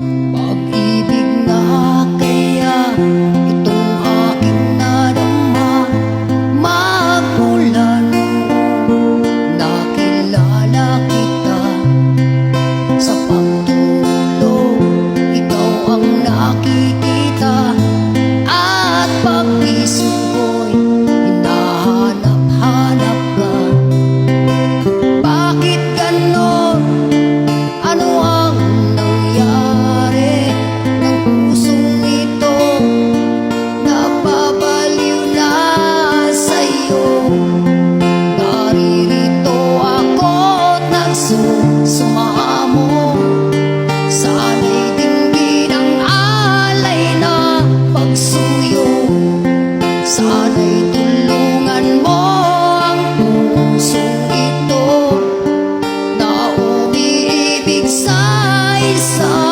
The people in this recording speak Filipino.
Pag-ibig na kaya itong aking nadarama magmula nung nakilala kita. Sa pagtulog, ikaw ang nakikita, at pag-isip ko'y hinahanap-hanap ka. Bakit ganon? Ano ang nangyari ng pusong ito? Napabaliw na sa'yo. Naririto ako't nagsusumamo. Sana'y dinggin ang alay na pagsuyo. Sana'y tulungan mo ang pusong ito na umiibig sa isa.